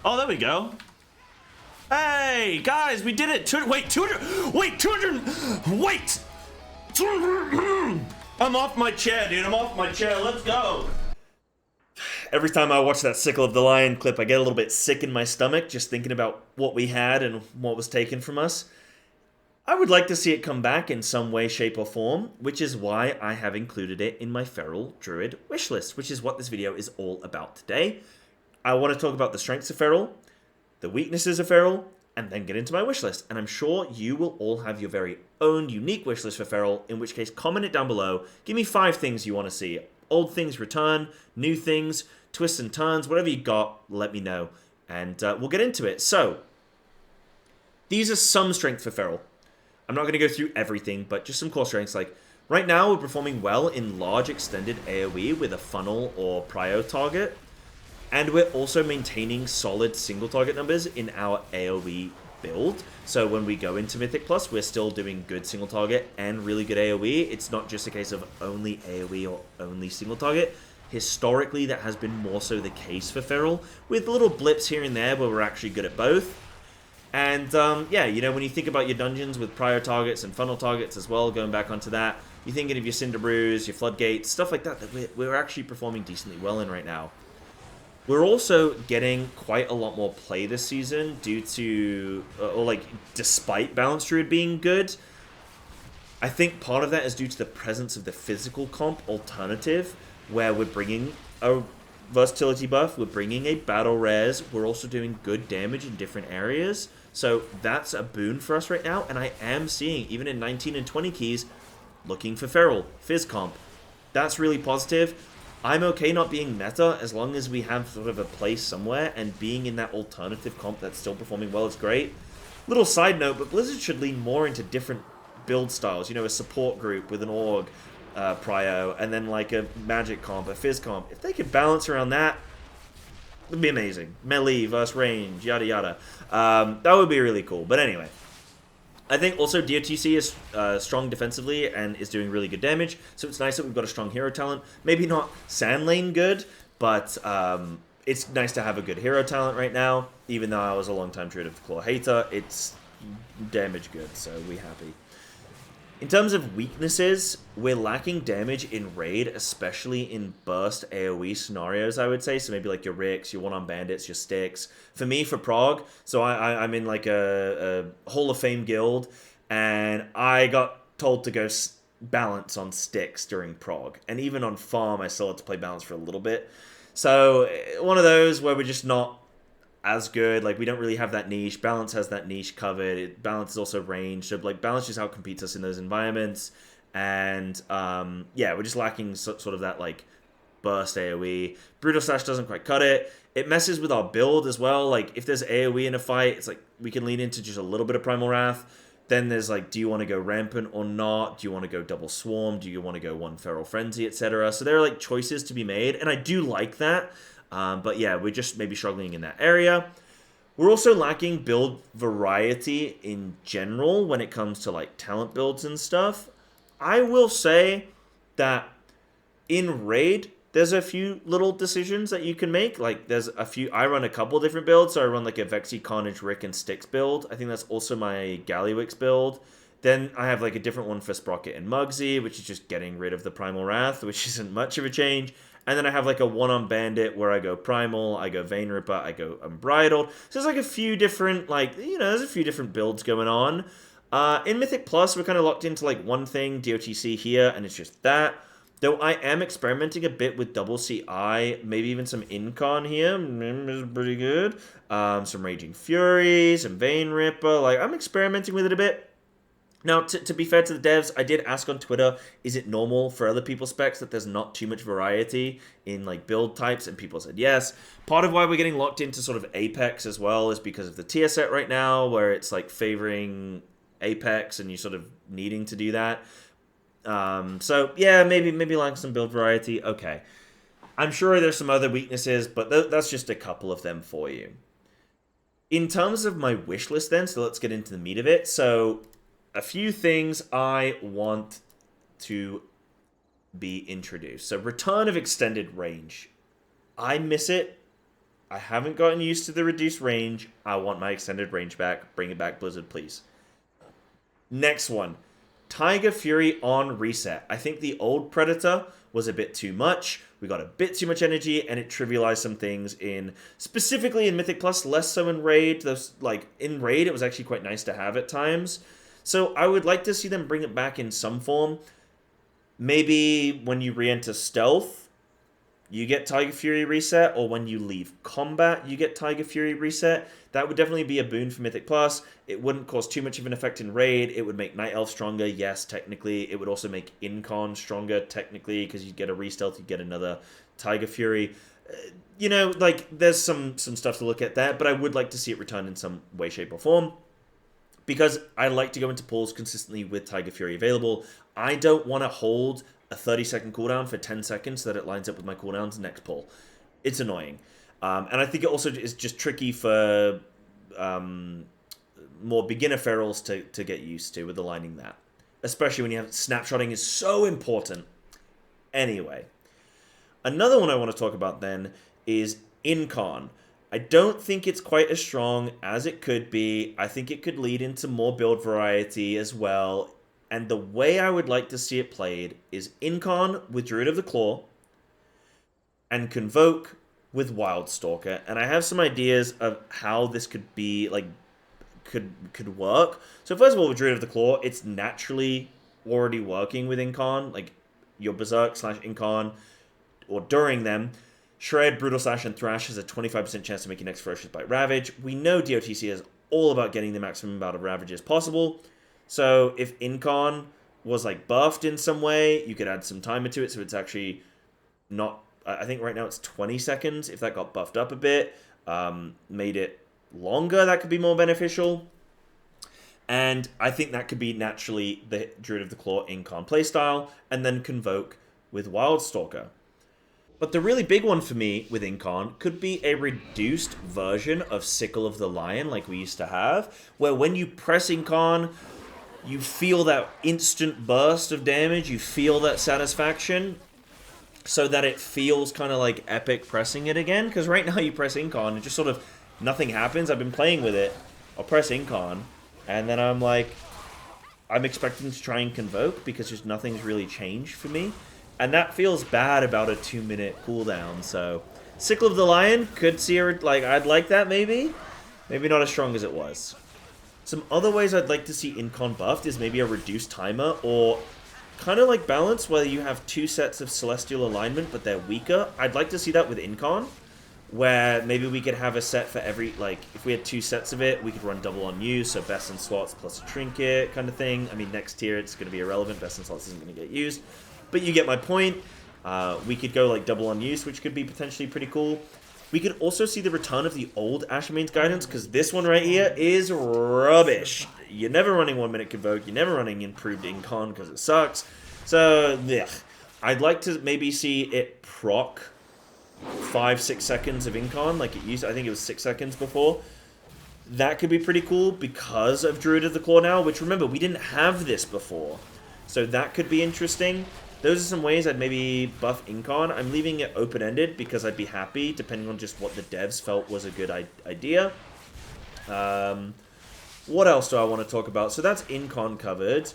Oh, there we go. Hey, guys, we did it. Wait, 200. Wait, 200. Wait. 200. I'm off my chair, dude. I'm off my chair. Let's go. Every time I watch that Sickle of the Lion clip, I get a little bit sick in my stomach just thinking about what we had and what was taken from us. I would like to see it come back in some way, shape, or form, which is why I have included it in my Feral Druid wishlist, which is what this video is all about today. I want to talk about the strengths of Feral, the weaknesses of Feral, and then get into my wishlist. And I'm sure you will all have your very own unique wishlist for Feral, in which case comment it down below. Give me 5 things you want to see. Old things return, new things, twists and turns, whatever you got, let me know. And we'll get into it. So, these are some strengths for Feral. I'm not going to go through everything, but just some core strengths. Like, right now we're performing well in large extended AoE with a funnel or prio target. And we're also maintaining solid single target numbers in our AoE build. So when we go into Mythic Plus, we're still doing good single target and really good AoE. It's not just a case of only AoE or only single target. Historically, that has been more so the case for Feral, with little blips here and there where we're actually good at both. And yeah, you know, when you think about your dungeons with prior targets and funnel targets as well, going back onto that, you're thinking of your Cinder Brews, your Floodgates, stuff like that we're actually performing decently well in right now. We're also getting quite a lot more play this season due to, or like, despite Balanced Druid being good. I think part of that is due to the presence of the physical comp alternative, where we're bringing a versatility buff, we're bringing a battle res, we're also doing good damage in different areas. So that's a boon for us right now, and I am seeing, even in 19 and 20 keys, looking for Feral, Fizz comp. That's really positive. I'm okay not being meta as long as we have sort of a place somewhere, and being in that alternative comp that's still performing well is great. Little side note, but Blizzard should lean more into different build styles. You know, a support group with an org prio, and then like a magic comp, a fizz comp. If they could balance around that, it would be amazing. Melee versus range, yada yada. That would be really cool. But anyway, I think also DOTC is strong defensively and is doing really good damage, so it's nice that we've got a strong hero talent. Maybe not sand lane good, but it's nice to have a good hero talent right now. Even though I was a long time Druid of the Claw hater, it's damage good, so we happy. In terms of weaknesses, we're lacking damage in raid, especially in burst AoE scenarios, I would say. So maybe like your Ricks, your one-on bandits, your sticks. For me, for Prog, so I'm in like a Hall of Fame guild, and I got told to go balance on sticks during Prog. And even on farm, I still had to play balance for a little bit. So one of those where we're just not as good. Like, we don't really have that niche. Balance has that niche covered. Balance is also range. So, like, Balance just outcompetes us in those environments. And, yeah, we're just lacking sort of that, like, burst AoE. Brutal Slash doesn't quite cut it. It messes with our build as well. Like, if there's AoE in a fight, it's like we can lean into just a little bit of Primal Wrath. Then there's, like, do you want to go Rampant or not? Do you want to go Double Swarm? Do you want to go One Feral Frenzy, etc.? So there are, like, choices to be made. And I do like that. But yeah, we're just maybe struggling in that area. We're also lacking build variety in general when it comes to like talent builds and stuff. I will say that in Raid, there's a few little decisions that you can make. Like there's a few, I run a couple different builds. So I run like a Vexy, Carnage, Rick, and Styx build. I think that's also my Gallywix build. Then I have like a different one for Sprocket and Mugsy, which is just getting rid of the Primal Wrath, which isn't much of a change. And then I have like a one-on bandit where I go Primal, I go Vein Ripper, I go Unbridled. So there's like a few different, like, you know, there's a few different builds going on. In Mythic Plus, we're kind of locked into like one thing, DOTC here, and it's just that. Though I am experimenting a bit with double CI, maybe even some Incarn here. Is pretty good. Some Raging Fury, some Vein Ripper. Like, I'm experimenting with it a bit. Now, to be fair to the devs, I did ask on Twitter, is it normal for other people's specs that there's not too much variety in like build types? And people said yes. Part of why we're getting locked into sort of Apex as well is because of the tier set right now, where it's like favoring Apex and you sort of needing to do that. So yeah, maybe like some build variety. Okay. I'm sure there's some other weaknesses, but that's just a couple of them for you. In terms of my wish list then, so let's get into the meat of it. So a few things I want to be introduced. So return of extended range. I miss it I haven't gotten used to the reduced range. I want my extended range back. Bring it back, Blizzard, please. Next one. Tiger Fury on reset. I think the old Predator was a bit too much. We got a bit too much energy, and it trivialized some things specifically in Mythic Plus, less so in Raid. In Raid, it was actually quite nice to have at times. So I would like to see them bring it back in some form. Maybe when you re-enter Stealth, you get Tiger Fury reset, or when you leave combat, you get Tiger Fury reset. That would definitely be a boon for Mythic Plus. It wouldn't cause too much of an effect in Raid. It would make Night Elf stronger, yes, technically. It would also make Incarn stronger, technically, because you'd get a re-stealth, you'd get another Tiger Fury. There's some stuff to look at there, but I would like to see it return in some way, shape, or form. Because I like to go into pools consistently with Tiger Fury available. I don't want to hold a 30-second cooldown for 10 seconds so that it lines up with my cooldowns next pull. It's annoying. And I think it also is just tricky for more beginner ferals to get used to with aligning that. Especially when you have snapshotting is so important. Anyway. Another one I want to talk about then is Incarn. I don't think it's quite as strong as it could be. I think it could lead into more build variety as well. And the way I would like to see it played is Incarn with Druid of the Claw and Convoke with Wildstalker. And I have some ideas of how this could be, could work. So first of all, with Druid of the Claw, it's naturally already working with Incarn, like your Berserk / Incarn, or during them. Shred, Brutal Slash, and Thrash has a 25% chance to make your next Ferocious Bite Ravage. We know DOTC is all about getting the maximum amount of Ravages possible. So if Incarn was buffed in some way, you could add some timer to it so it's actually not... I think right now it's 20 seconds. If that got buffed up a bit, made it longer, that could be more beneficial. And I think that could be naturally the Druid of the Claw Incarn playstyle, and then Convoke with Wildstalker. But the really big one for me with Incarn could be a reduced version of Sickle of the Lion like we used to have, where when you press Incarn, you feel that instant burst of damage, you feel that satisfaction, so that it feels kind of like epic pressing it again. Because right now you press Incarn and just sort of nothing happens. I've been playing with it. I'll press Incarn, and then I'm expecting to try and Convoke because just nothing's really changed for me. And that feels bad about a 2-minute cooldown, so... Sickle of the Lion could see her, I'd like that maybe. Maybe not as strong as it was. Some other ways I'd like to see Incarn buffed is maybe a reduced timer, or kind of like Balance, where you have 2 sets of Celestial Alignment, but they're weaker. I'd like to see that with Incarn, where maybe we could have a set for every, if we had 2 sets of it, we could run double on use, so best in slots plus a trinket kind of thing. I mean, next tier it's going to be irrelevant, best in slots isn't going to get used. But you get my point. We could go double on use, which could be potentially pretty cool. We could also see the return of the old Ashmane's Guidance, because this one right here is rubbish. You're never running 1-minute Convoke. You're never running improved Incarn because it sucks. So, ugh. I'd like to maybe see it proc 5-6 seconds of Incarn like it used. I think it was 6 seconds before. That could be pretty cool because of Druid of the Claw now, which remember, we didn't have this before. So that could be interesting. Those are some ways I'd maybe buff Incarn. I'm leaving it open-ended because I'd be happy, depending on just what the devs felt was a good idea. What else do I want to talk about? So that's Incarn covered.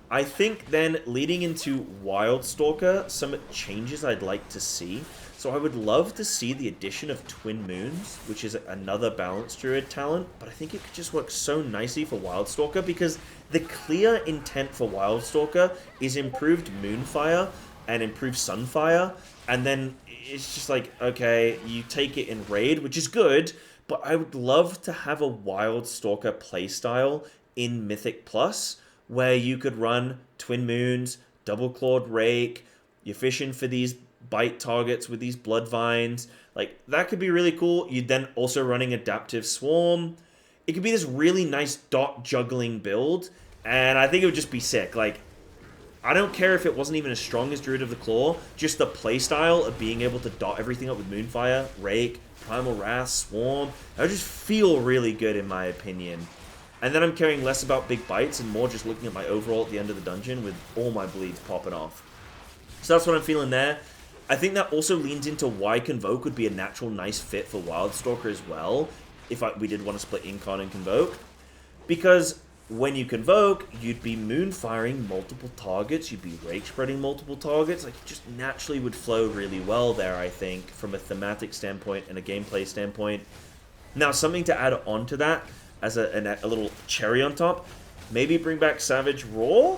I think then, leading into Wildstalker, some changes I'd like to see. So I would love to see the addition of Twin Moons, which is another balanced Druid talent, but I think it could just work so nicely for Wildstalker, because the clear intent for Wildstalker is improved Moonfire and improved Sunfire, and then it's just okay, you take it in Raid, which is good, but I would love to have a Wildstalker playstyle in Mythic Plus, where you could run Twin Moons, Double Clawed Rake, you're fishing for these bite targets with these blood vines. That could be really cool. You'd then also running Adaptive Swarm. It could be this really nice dot juggling build, and I think it would just be sick. I don't care if it wasn't even as strong as Druid of the Claw, just the playstyle of being able to dot everything up with Moonfire, Rake, Primal Wrath, Swarm. That would just feel really good in my opinion. And then I'm caring less about big bites and more just looking at my overall at the end of the dungeon with all my bleeds popping off. So that's what I'm feeling there. I think that also leans into why Convoke would be a natural, nice fit for Wildstalker as well, if we did want to split Incarn and Convoke. Because when you Convoke, you'd be moonfiring multiple targets, you'd be rage spreading multiple targets, like, it just naturally would flow really well there, I think, from a thematic standpoint and a gameplay standpoint. Now, something to add on to that, as a little cherry on top, maybe bring back Savage Roar?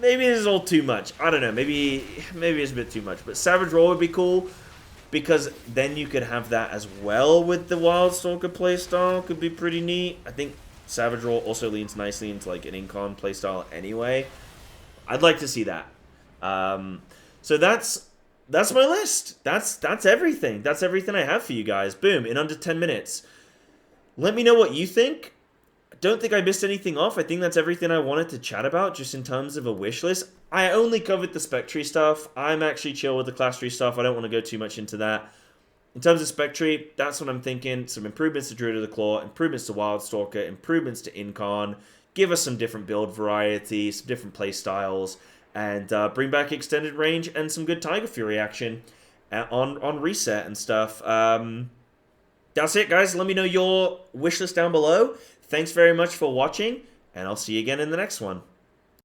Maybe this is all too much. I don't know. Maybe it's a bit too much. But Savage Roar would be cool, because then you could have that as well with the Wildstalker playstyle. Could be pretty neat. I think Savage Roar also leans nicely into like an Incarn playstyle anyway. I'd like to see that. So that's my list. That's everything. That's everything I have for you guys. Boom, in under 10 minutes. Let me know what you think. I don't think I missed anything off. I think that's everything I wanted to chat about, just in terms of a wish list. I only covered the spec tree stuff. I'm actually chill with the class tree stuff. I don't want to go too much into that. In terms of spec tree, that's what I'm thinking. Some improvements to Druid of the Claw, improvements to Wildstalker, improvements to Incarn. Give us some different build variety, some different play styles, and bring back extended range and some good Tiger Fury action on reset and stuff. That's it, guys. Let me know your wish list down below. Thanks very much for watching, and I'll see you again in the next one.